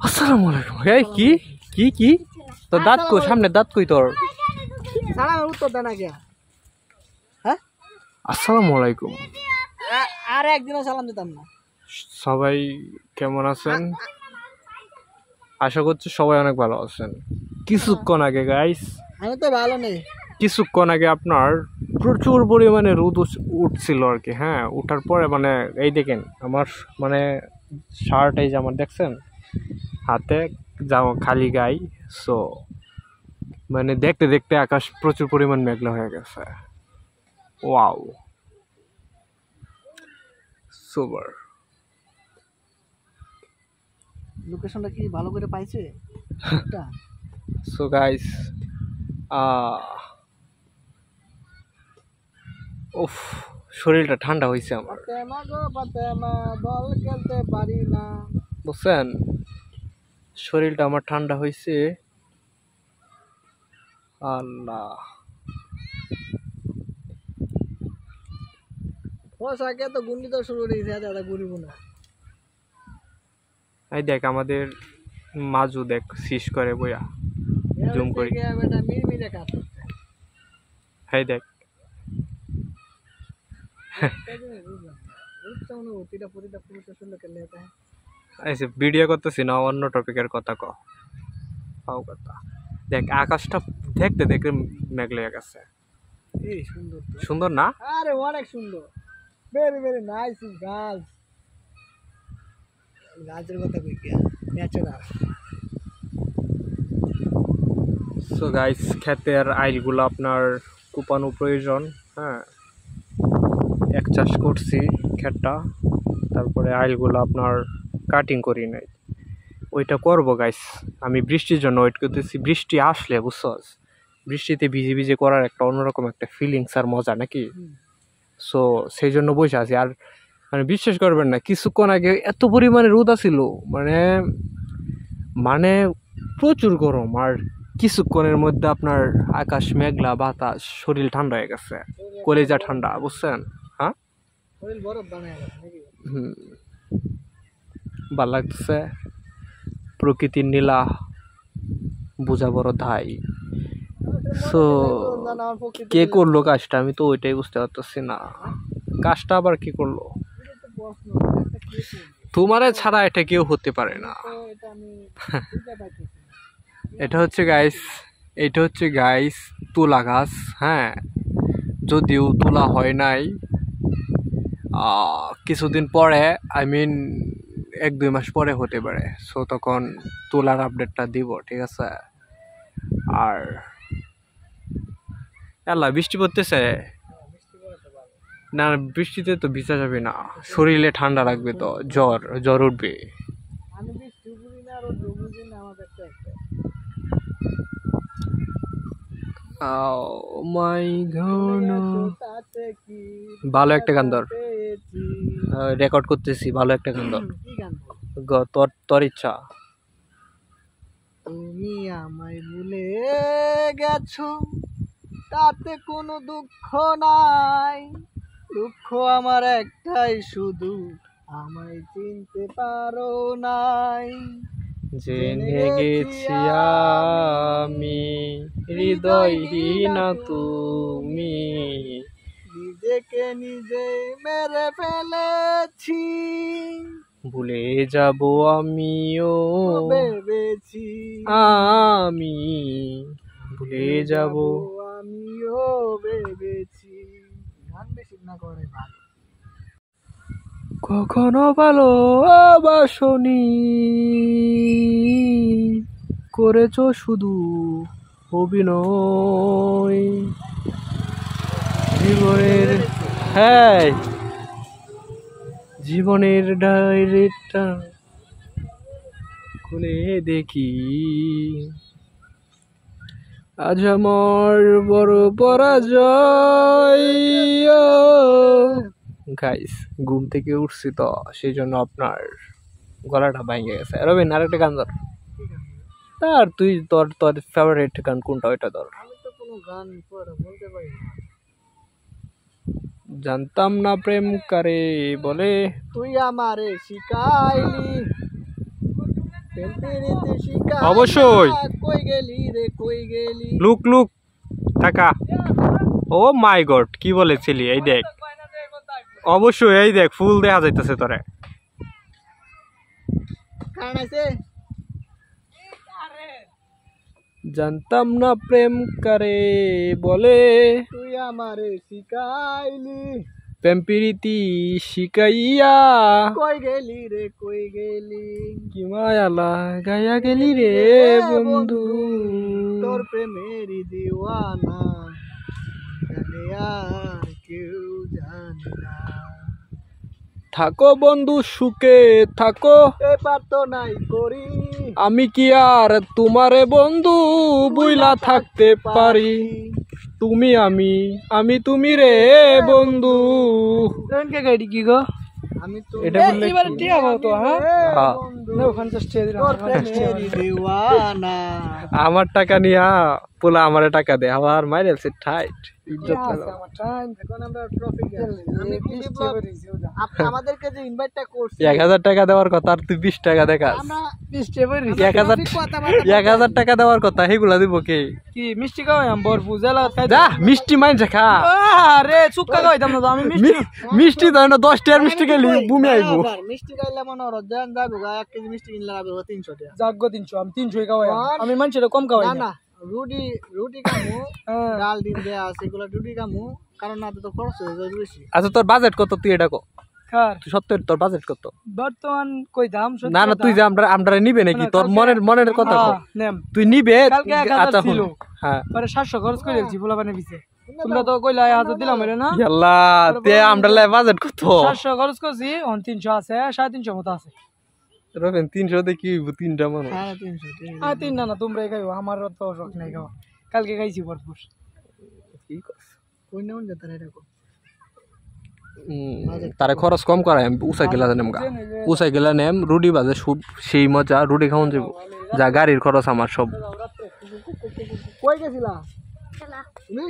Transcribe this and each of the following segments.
আসসালামু আলাইকুম। এই কি কি কি তোর দাঁত কই? সামনে দাঁত কই তোর? সালামের উত্তর দেন আগে। হ্যাঁ, আসসালামু আলাইকুম। আর একদিনও সালাম দিতাম না। সবাই কেমন আছেন? আশা করছি সবাই অনেক ভালো আছেন। কিছুক্ষণ আগে গাইস, আমি তো ভালো নেই। কিছুক্ষণ আগে আপনার প্রচুর পরিমাণে রোদ উঠছিল আর কি। হ্যাঁ, উঠার পরে মানে এই দেখেন আমার মানে শার্ট, এই যে আমার দেখছেন হাতে জামা, খালি গাই। সো মানে দেখতে দেখতে আকাশ প্রচুর পরিমাণ মেঘলা হয়ে গেছে। Wow, super. লোকেশনটা কি ভালো করে পাইছে? সো গাইস, উফ, শরীরটা ঠান্ডা হয়েছে আমার, বল খেলতে পারি না। বুঝছেন? শরীরটা আমার ঠান্ডা হয়েছে। আল্লাহ, পোশাকে তো গুন্ডি তো শুরু হয়ে গেছে, দাদা ঘুরিব না। এই দেখ আমাদের মাজু, দেখ শীষ করে বইয়া জুম করি। বেটা মিরমিরে কাজ। এই দেখ অনুভূতিটা প্রতিটা পুরুষের সুন্দর করলে আচ্ছা, ভিডিও করতেছি না, অন্য টপিকের কথা কও কথা। দেখ আকাশটা দেখতে দেখতে মেঘ লেগে গেছে। এই সুন্দর তো। সুন্দর না? আরে অনেক সুন্দর, ভেরি ভেরি নাইস গার্লস। গাছের কথা কই কি, ন্যাচারাল। সো গাইস, ক্ষেতের আইলগুলো আপনার কুপানো প্রয়োজন। হ্যাঁ, এক চাষ করছি ক্ষেতটা, তারপরে আইলগুলো আপনার কাটিং করি নাই, ওইটা করব গাইস। আমি বৃষ্টির জন্য ওয়েট করতেছি। বৃষ্টি আসলে বুঝছস, বৃষ্টিতে ভিজে ভিজে করার একটা অন্যরকম একটা ফিলিংস আর মজা নাকি। সো সেই জন্য বসে আছি। আর মানে বিশ্বাস করবেন না, কিছুক্ষণ আগে এত পরিমাণে রোদ ছিল, মানে মানে প্রচুর গরম। আর কিছুক্ষণের মধ্যে আপনার আকাশ মেঘলা, বাতাস, শরীর ঠান্ডা হয়ে গেছে, কলেজা ঠান্ডা, বুঝছেন? হ্যাঁ, শরীর বরফ বানায় নাকি? ভাল লাগতেছে। প্রকৃতির নীলা বোঝা বড় ধাই। সো কে করলো কাজটা, আমি তো ওইটাই বুঝতে পারতেছি না। কাজটা আবার কি করলো? তোমারে ছাড়া এটা কেউ হতে পারে না। এটা হচ্ছে গাইস তুলা গাছ। হ্যাঁ, যদিও তুলা হয় নাই, কিছুদিন পরে, আই মিন 1-2 মাস পরে হতে পারে। সো তখন তুলার আপডেটটা দিব, ঠিক আছে? আর আল্লাহ, বৃষ্টি পড়তেছে না? বৃষ্টিতে তো ভিজা যাবে না, শরীরে ঠান্ডা লাগবে, তো জ্বর উঠবে। ভালো একটা গান ধর, রেকর্ড করতেছি। ভালো একটা গান ধর, তোর ইচ্ছা। তুমি আমায় ভুলে গেছো, তাতে কোনো দুঃখ নাই। দুঃখ আমার একটাই শুধু, আমায় চিনতে পারো নাই। জেনে গেছি আমি হৃদয়হীনা তুমি, নিজেকে নিজে মেরে ফেলেছি। ভুলে যাব আমিও ভেবেছি, আমি ভুলে যাব আমিও ভেবেছি। গান বেশি না করে ভালো। কখনো ভালোবাসনি, করেছো শুধু অভিনয়। জীবনের ডায়েরিটা খুলে দেখি, আজ আমার বড় পরাজয়। গাইস, ঘুম থেকে উঠছি তো সেই জন্য আপনার গলাটা ভেঙে গেছে। রবিন, আরেকটা গান ধর। আর তুই তোর ফেভারিট গান কোনটা, ওইটা ধর। আমি তো কোনো গান বলতে পারি না। জানতাম না প্রেম কারে বলে, তুই আমারে শিখাইলি। পেম্পিরিতে শিকার অবশ্যই। কই গেলি রে কই গেলি লুক লুক টাকা। ও মাই গড কি বলেছিলি? এই দেখ অবশ্যই, এই দেখ ফুল দেখা যাইতেছে তোরে। কারণ আছে জানতাম না প্রেম করে বলে, তুই আমারে শিখাইলি প্রেম প্রীতি শিখাইয়া কই গেলি রে কই গেলি কি মায়ালা গায়া গেলি রে বন্ধু। তোর প্রেমেরই দিওয়ানা জানে আর কেউ জানে না থাকো বন্ধু সুখে থাকো, এ পারতো নাই করি আমি কি আর তোমারে বন্ধু বুইলা থাকতে পারি। তুমি আমি তুমি রে বন্ধু। ট্রেনকে গাড়ি কি গো আমি তো এটা বললে এবারে কি? টিয়া তো হ্যাঁ হ্যাঁ। না ওখানে তো স্টে দিলাম তোর প্রেমেরই দিওয়ানা আমার টাকা নিয়া পোলা আমারে টাকা দে, আমার মাইরেলছে টাইট ইজ্জত পেলাম। আমার টাইম এখন আমরা ট্রফি আমি আমাদেরকে যে ইনভাইটটা করছি 1000 টাকা দেওয়ার কথা আর তুই 20 টাকা দেখাস। আমরা 20 টেবিল 1000 টাকা দেওয়ার কথা সেগুলা দিব কে? কি মিষ্টি খাওয়াই আম বর পূজালা খাই যা মিষ্টি মাইনছে খা। আরে চুক্কা খাইতাম না তো আমি মিষ্টি মিষ্টি ধর না 10 টাকার মিষ্টি খেলি বুমি আইবো। মিষ্টি খাইলে মনে হলো দেন যাবো 1 কেজি মিষ্টি কিনলে হবে 300 টাকা জাগো 300 আমি 300 খাওয়াই আমি মানুষের কম খাওয়াই না রুটি খামু ডাল দিন দেয়া আছে এগুলো রুটি খামু কারণ না তো খরচ হয়ে যায় বেশি আচ্ছা তোর বাজেট কত তুই এটা কো? কার তুই সত্যি তোর বাজেট কত? বর্তমান কই দাম না না তুই যে আমরা নিবে নাকি তোর মনের কথা কো? নেম তুই নিবে কালকে 1000 ছিল হ্যাঁ পরে 700 খরচ করে দিয়েছি পোলা বানে পিছে তোমরা তো কইলা 1000 দিলাম এর না ইয়াল্লা তে আমরা লাই বাজেট কত? 700 খরচ করছি অন 300 আছে 350 মতো আছে রবেন 300 তে কি হইব তিনটা মানুষ? 350 তিন না তোমরাই খাইও আমার তো শখ নাই খাওয়া কালকে খাইছি ভরপুর কি কস? কই নেমন যেতে রে দেখো তারে খরচ কম করায় আমি উসাই গেলা নেম গা উসাই গেলা নেম রুটি বাজে খুব সেই মজা রুটি খাওন যাব যা গাড়ির খরচ আমার সব। কই গেছিলা তুমি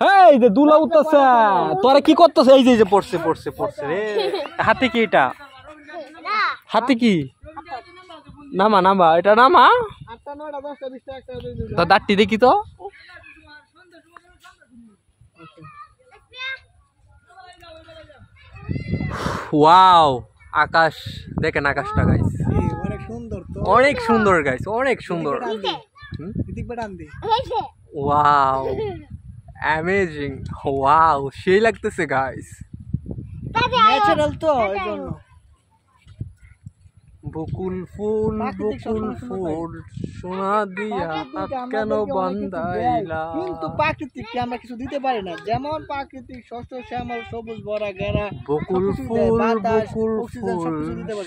এই যে দুলা উঠতেছে তোরা কি করতেছ? এই যে পড়ছে রে হাতে কি এটা? হাতে কি? নামা এটা নামা 8টা 9টা 10টা 20টা একটা দিয়ে দিও তো দাঁতটি দেখি তো। ওয়াও আকাশ দেখেন আকাশটা গাইস অনেক সুন্দর তো অনেক সুন্দর গাইস অনেক সুন্দর। এদিক বাটান দি ওয়াও অ্যামেজিং ওয়াও সেই লাগতেছে গাইস ন্যাচারাল তো এইজন্য বকুল ফুল সোনা দিয়া হাত কেন বান্ধাইলা। কিন্তু প্রাকৃতিককে আমরা কিছু দিতে পারি না যেমন প্রাকৃতিক শস্য শ্যামল সবুজ ভরা ঘেরা বকুল ফুল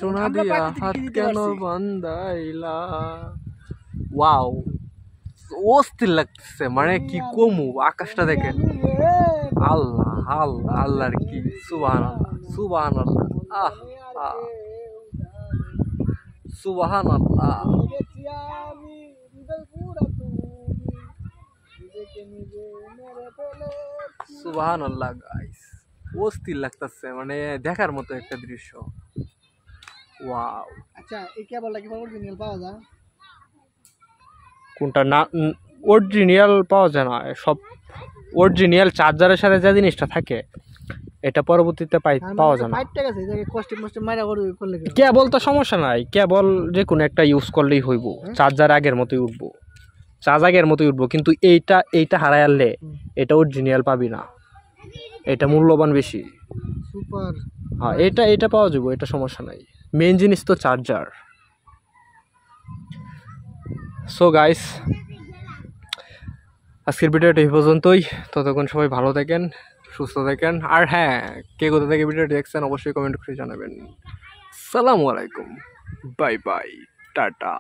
সোনা দিয়া হাত কেন বান্ধাইলা। ওয়াও অস্থির লাগতেছে মানে কি কমু আকাশটা দেখেন আল্লাহ আল্লাহ আল্লাহর কি সুবহানাল্লাহ আহ সুবহানাল্লাহ সুবহানাল্লাহ গাইস অস্থির লাগতেছে মানে দেখার মতো একটা দৃশ্য। ওয়াও আচ্ছা এই কেবলটা কি অরিজিনাল পাওয়া যায়? কোনটা না অরিজিনাল পাওয়া যায় না, সব অরিজিনাল চার্জারের সাথে যে জিনিসটা থাকে এটা পরবর্তীতে পাওয়া যায় না। কেবল তো সমস্যা নাই, কেবল যে কোনো একটা ইউজ করলেই হইব, চার্জার আগের মতোই উঠবো, চার্জ আগের মতোই উঠবো। কিন্তু এইটা হারাই আনলে এটা অরিজিনাল পাবি না, এটা মূল্যবান বেশি। হ্যাঁ এটা পাওয়া যাবো, এটা সমস্যা নাই, মেইন জিনিস তো চার্জার। সো গাইস আজকের ভিডিওটা এই পর্যন্তই। ততক্ষণ সবাই ভালো থাকেন, সুস্থ থাকেন। আর হ্যাঁ, কে কোথা থেকে ভিডিওটি দেখছেন অবশ্যই কমেন্ট করে জানাবেন। আসসালামু আলাইকুম, বাই বাই, টাটা।